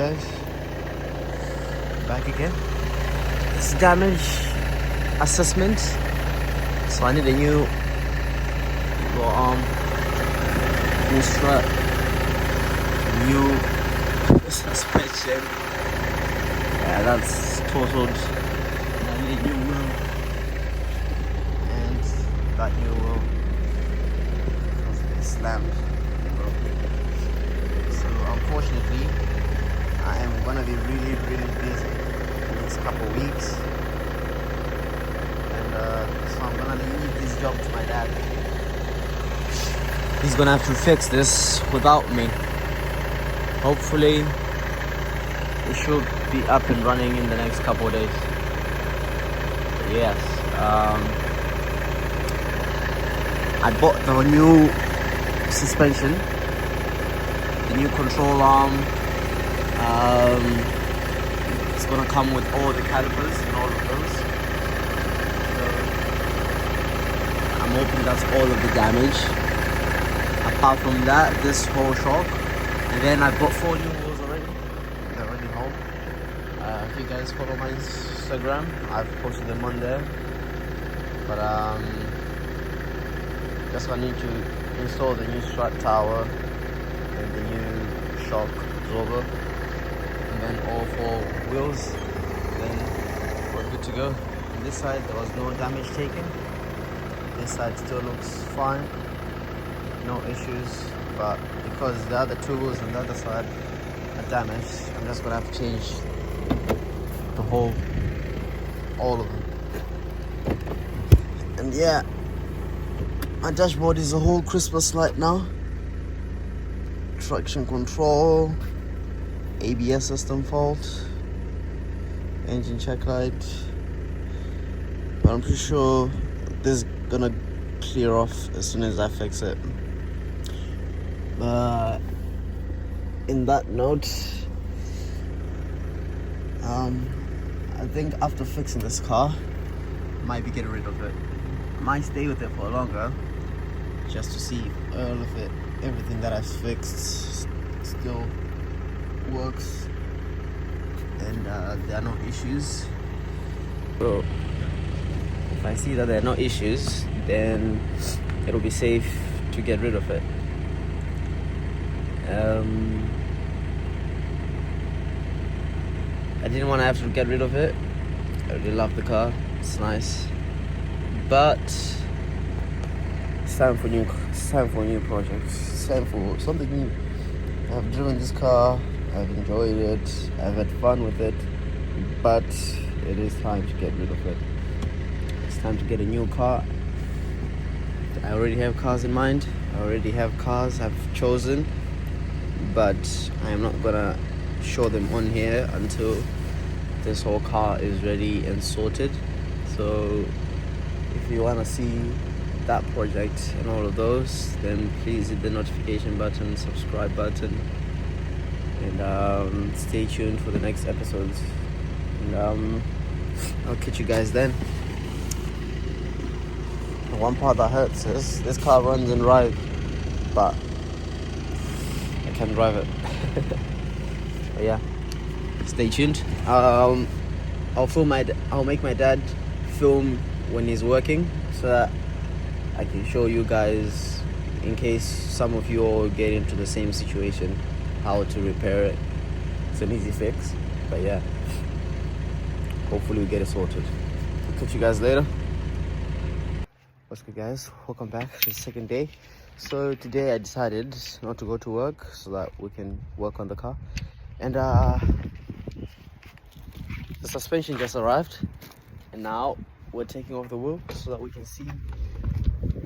guys, back again. This is damage assessment. So I need a new arm, new strap, new suspension. Yeah, that's totaled. And I need a new wheel, and that new wheel is slammed. So unfortunately, I am gonna be really busy in the next couple of weeks, and so I'm gonna leave this job to my dad. He's gonna have to fix this without me. Hopefully it should be up and running in the next couple of days. Yes, I bought the new suspension, the new control arm. It's gonna come with all the calipers and all of those. So I'm hoping that's all of the damage. Apart from that, this whole shock. And then I bought 4 new wheels already. They're already home. If you guys follow my Instagram, I've posted them on there. But just I need to install the new strut tower and the new shock absorber, and then all 4 wheels, then we're good to go. On this side there was no damage taken. This side still looks fine, no issues, but because the other 2 wheels on the other side are damaged, I'm just gonna have to change the whole, all of them. And yeah, my dashboard is a whole Christmas light now. Traction control, ABS system fault, engine check light. But I'm pretty sure this is gonna clear off as soon as I fix it. But in that note, I think after fixing this car, I might be getting rid of it. I might stay with it for longer, just to see if all of it, everything that I fixed still works and there are no issues. So if I see that there are no issues, then it'll be safe to get rid of it. I didn't want to have to get rid of it. I really love the car, it's nice, but it's time for new projects. It's time for something new. I've driven this car, I've enjoyed it, I've had fun with it, but it is time to get rid of it. It's time to get a new car. I already have cars in mind. I already have cars I've chosen, but I am not gonna show them on here until this whole car is ready and sorted. So if you want to see that project and all of those, then please hit the notification button, subscribe button, and stay tuned for the next episodes. And I'll catch you guys then. The one part that hurts is this car runs and rides, but I can't drive it. But yeah, stay tuned. I'll make my dad film when he's working, so that I can show you guys, in case some of you all get into the same situation, how to repair it. It's an easy fix, but yeah, hopefully we get it sorted. I'll catch you guys later. What's good, guys? Welcome back to the second day. So today I decided not to go to work so that we can work on the car, and the suspension just arrived, and now we're taking off the wheel so that we can see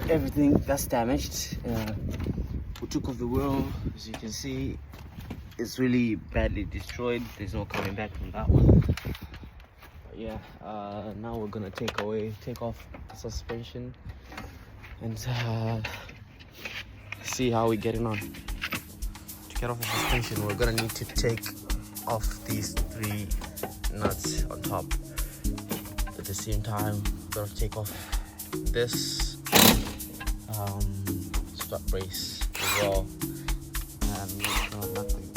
everything that's damaged. We took off the wheel. As you can see, it's really badly destroyed. There's no coming back from that one. But yeah, now we're gonna take off the suspension and see how we're getting on. To get off the suspension, we're gonna need to take off these 3 nuts on top. At the same time, we're gonna take off this strut brace as well, and make sure nothing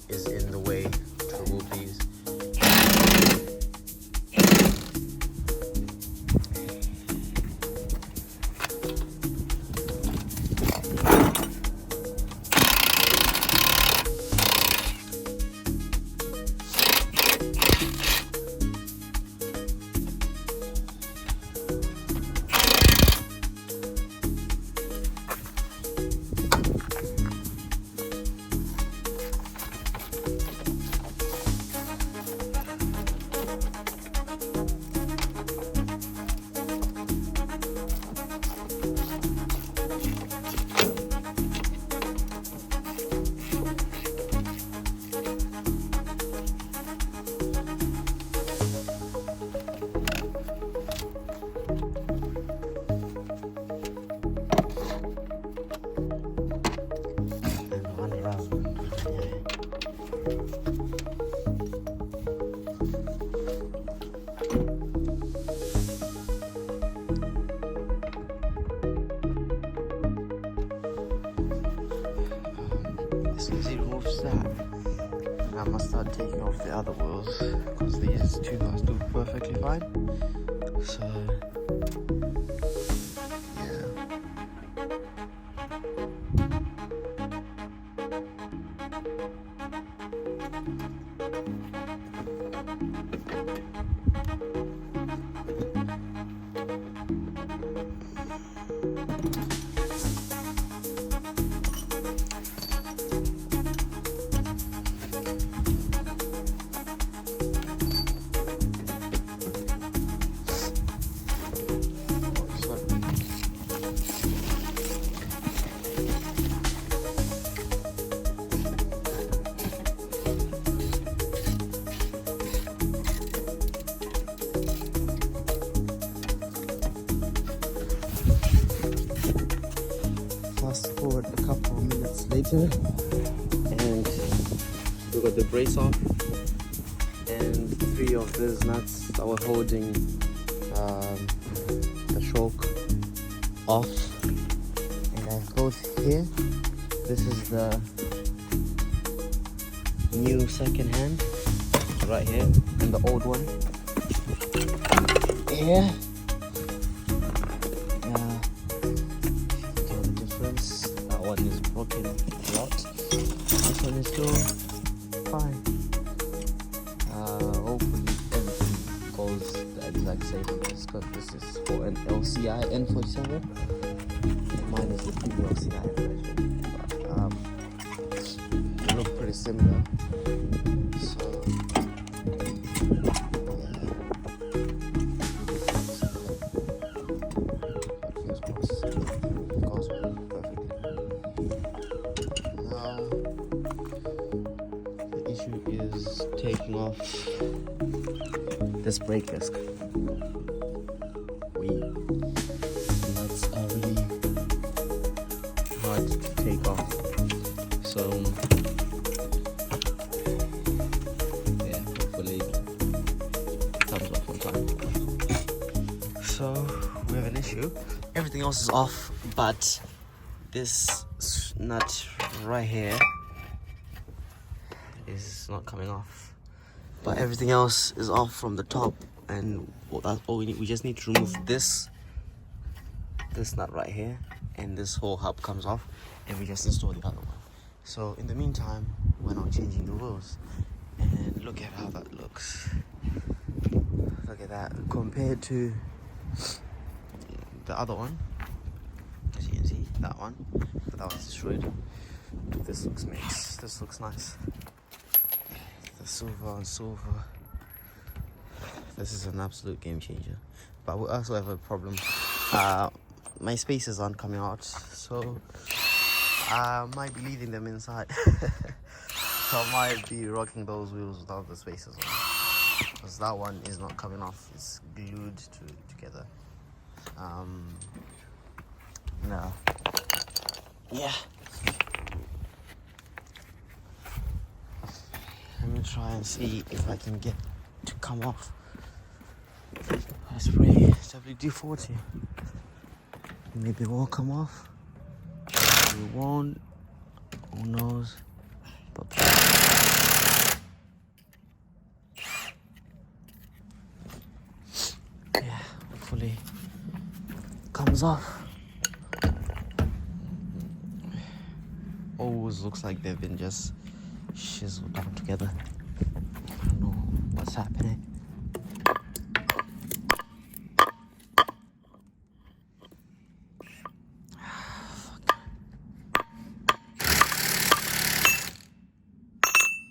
is in the way to remove these. As soon as he removes that, I must start taking off the other wheels because these two guys do perfectly fine. So fast forward a couple of minutes later, and we got the brace off, and 3 of these nuts that were holding the choke off, and I go here. This is the new second hand right here, and the old one here. That one is broken a lot. This one is still fine. Hopefully everything goes the exact same, because this is for an LCI N47. Mine is the premium LCI version, but they look pretty similar. So is taking off this brake disc. Nuts are really hard to take off. So yeah, hopefully it comes off on time. So we have an issue. Everything else is off, but this nut right here is not coming off, but everything else is off from the top, and that's all we need. We just need to remove this nut right here, and this whole hub comes off, and we just install the other one. So in the meantime, we're not changing the wheels, and look at how that looks. Look at that compared to the other one. As you can see, that one, but that one's destroyed. This looks mixed. This looks nice. Silver on silver. This is an absolute game changer. But we also have a problem. My spacers aren't coming out, so I might be leaving them inside. So I might be rocking those wheels without the spacers on, because that one is not coming off. It's glued together. No. Yeah. Let me try and see if I can get to come off. I spray WD-40. Maybe it won't come off. Maybe it won't. Who knows? But hopefully comes off. Always looks like they've been just chiseled down together. I don't know what's happening.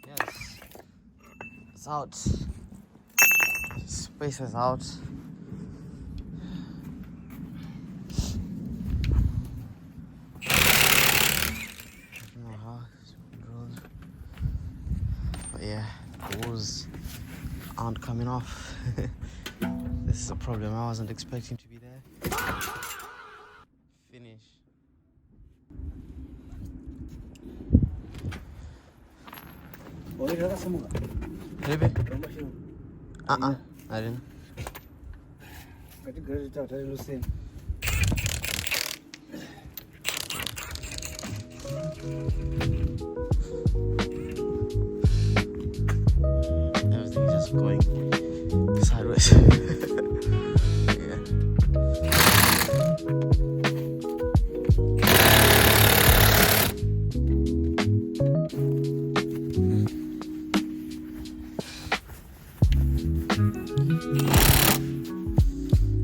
Yes, it's out. Space is out. But yeah, the walls aren't coming off. This is a problem. I wasn't expecting to be there. Finish. Maybe? I didn't. Everything's just going sideways. Yeah.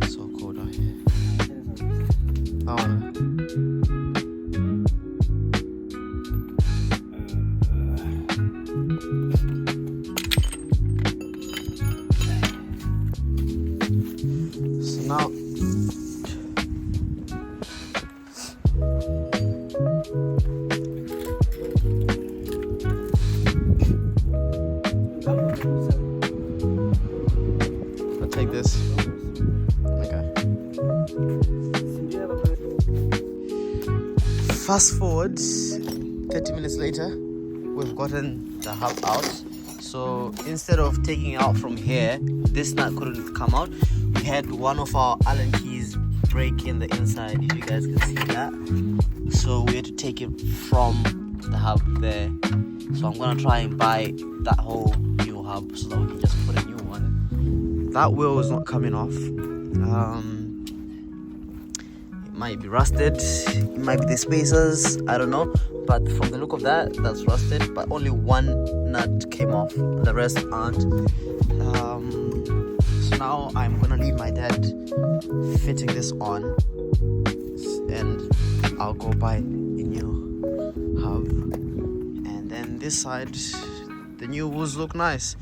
So cold out here. Oh, now I'll take this. Okay. Fast forward 30 minutes later, we've gotten the hub out. So instead of taking it out from here, this nut couldn't come out. We had one of our Allen keys break in the inside, if you guys can see that. So we had to take it from the hub there. So I'm gonna try and buy that whole new hub so that we can just put a new one. That wheel is not coming off. It might be rusted, it might be the spacers, I don't know. But from the look of that, that's rusted. But only one nut came off, the rest aren't. So now I'm gonna leave my dad fitting this on, and I'll go buy a new hub. And then this side, the new wheels look nice.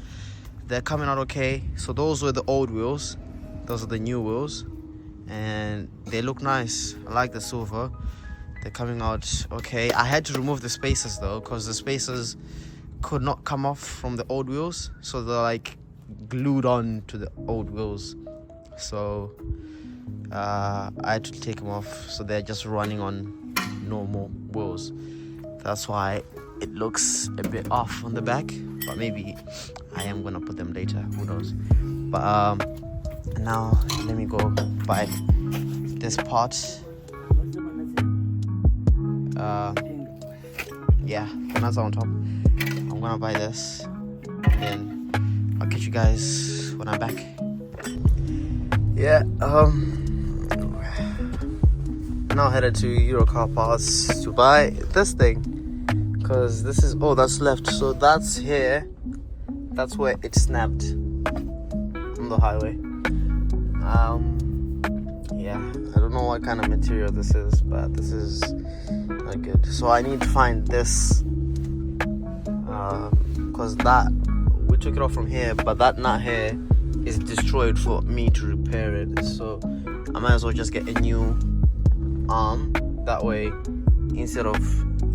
They're coming out okay. So those were the old wheels, those are the new wheels, and they look nice. I like the silver. They're coming out okay. I had to remove the spacers though, because the spacers could not come off from the old wheels, so they're like glued on to the old wheels. So I had to take them off, so they're just running on normal wheels. That's why it looks a bit off on the back, but maybe I am gonna put them later, who knows. But now let me go buy this part. Yeah, the nuts are on top. I'm gonna buy this, and then I'll catch you guys when I'm back. Yeah, now headed to Euro Car Parts to buy this thing, because this is, oh, that's left, so that's here, that's where it snapped on the highway. Yeah, I don't know what kind of material this is, but this is not good. So I need to find this, because that, we took it off from here, but that nut here is destroyed for me to repair it. So I might as well just get a new arm, that way instead of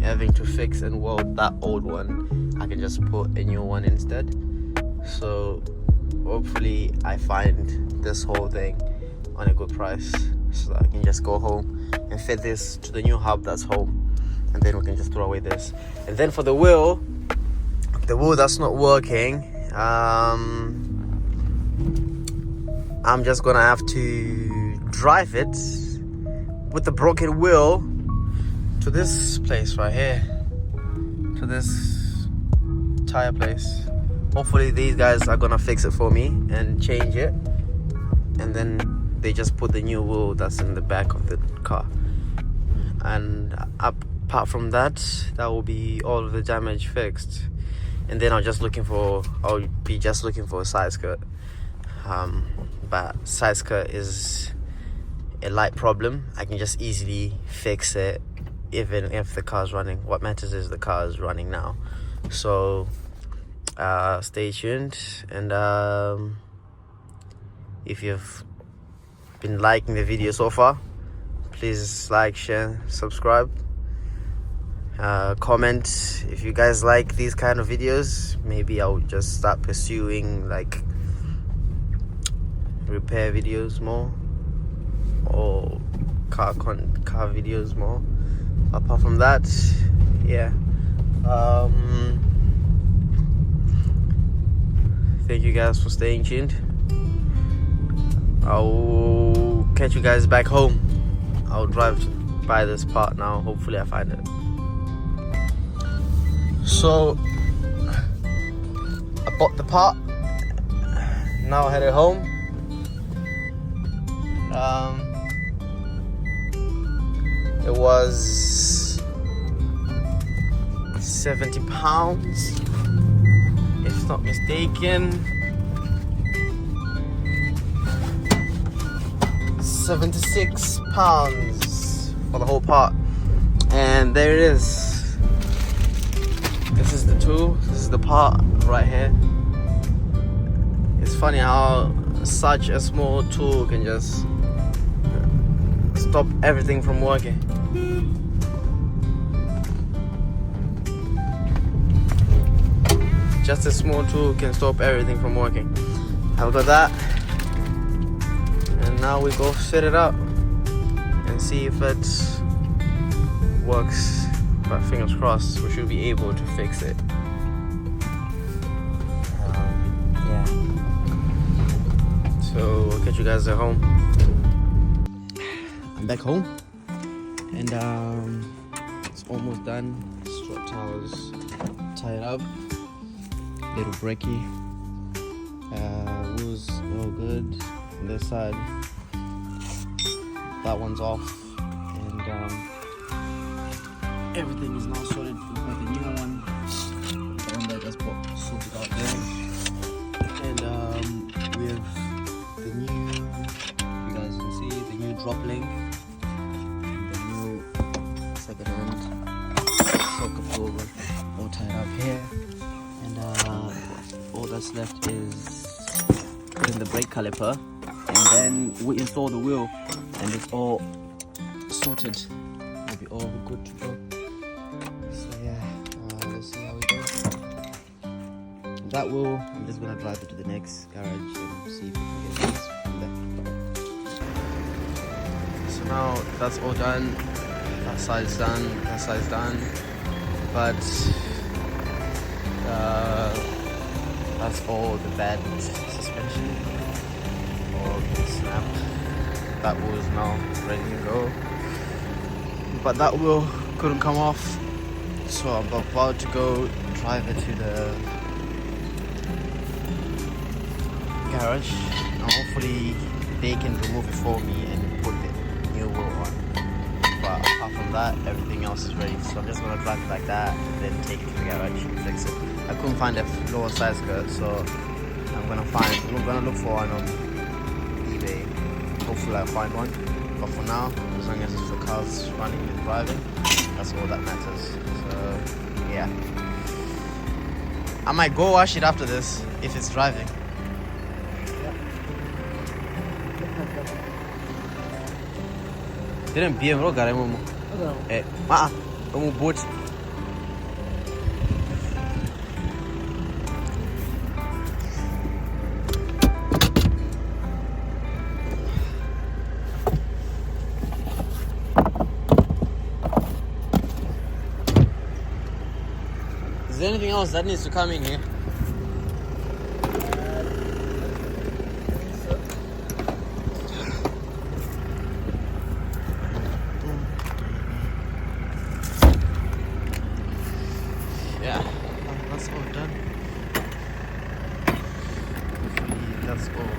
having to fix and weld that old one, I can just put a new one instead. So hopefully I find this whole thing on a good price, so that I can just go home and fit this to the new hub that's home, and then we can just throw away this. And then for the wheel that's not working, I'm just gonna have to drive it with the broken wheel to this place right here, to this tire place. Hopefully these guys are gonna fix it for me and change it, and then they just put the new wheel that's in the back of the car, and apart from that, that will be all of the damage fixed. And then I'll be just looking for a side skirt. But side skirt is a light problem. I can just easily fix it even if the car's running. What matters is the car is running now. So stay tuned, and if you've been liking the video so far, please like, share, subscribe, comment if you guys like these kind of videos. Maybe I'll just start pursuing like repair videos more, or car videos more. Apart from that, yeah, thank you guys for staying tuned. I'll catch you guys back home. I'll drive by this part now. Hopefully I find it. So I bought the part, now headed home. It was 70 pounds, if not mistaken. 76 pounds for the whole part. And there it is. This is the tool, this is the part right here. It's funny how such a small tool can just stop everything from working. Just a small tool can stop everything from working. I've got that, and now we go fit it up and see if it works. But fingers crossed, we should be able to fix it. Yeah. So I'll catch you guys at home. I'm back home, and it's almost done. Strut towers tied up. Little brekkie. Wheels all good on this side. That one's off, and everything is now sorted. We've got the new one, the one that I just bought, sorted out there, and we have the new, you guys can see the new drop link, and the new second hand socket puller all tied up here. And all that's left is putting the brake caliper, and then we install the wheel, and it's all sorted. It'll be all good to go. So yeah, let's see how we go. That wheel, I'm just gonna drive it to the next garage and see if we can get things from there. So now that's all done. That side's done. That side's done. But that's all the bad suspension, all been snapped. That wheel is now ready to go, but that wheel couldn't come off, so I'm about to go drive it to the garage, and hopefully they can remove it for me and put the new wheel on. But apart from that, everything else is ready, so I'm just gonna drive it like that and then take it to the garage and fix it. I couldn't find a lower size skirt, so I'm gonna look for one on eBay. Hopefully I'll find one. But for now, as long as the car's running and driving, that's all that matters. So yeah, I might go wash it after this if it's driving. Didn't be able to get him. Boat. Is there anything else that needs to come in here? Yeah, that's all done. Hopefully that's all.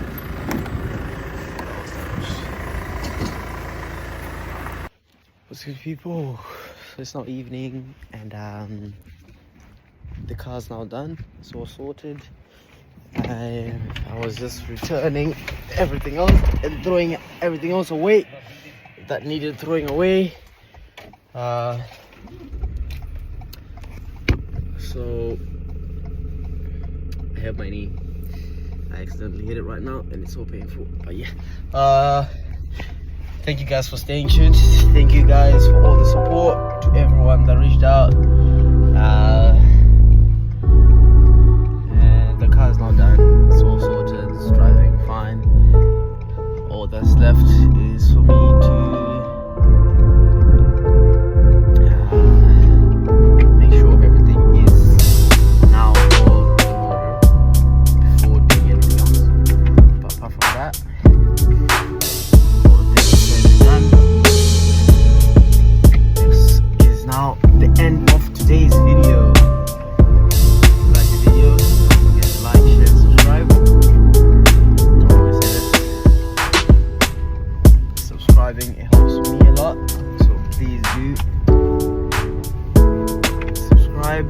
What's good, people? It's now evening, and the car's now done. It's all sorted. I was just returning everything else and throwing everything else away that needed throwing away. So I have my knee. I accidentally hit it right now, and it's so painful. But yeah. Thank you guys for staying tuned. Thank you guys for all the support, to everyone that reached out. And the car's not done. It's all sorted. It's driving fine. All that's left is for me to make sure everything is now all in order before doing anything else. But apart from that, now the end of today's video. If you like the video, don't forget to like, share, subscribe. Don't always say that. Subscribing, it helps me a lot, so please do subscribe.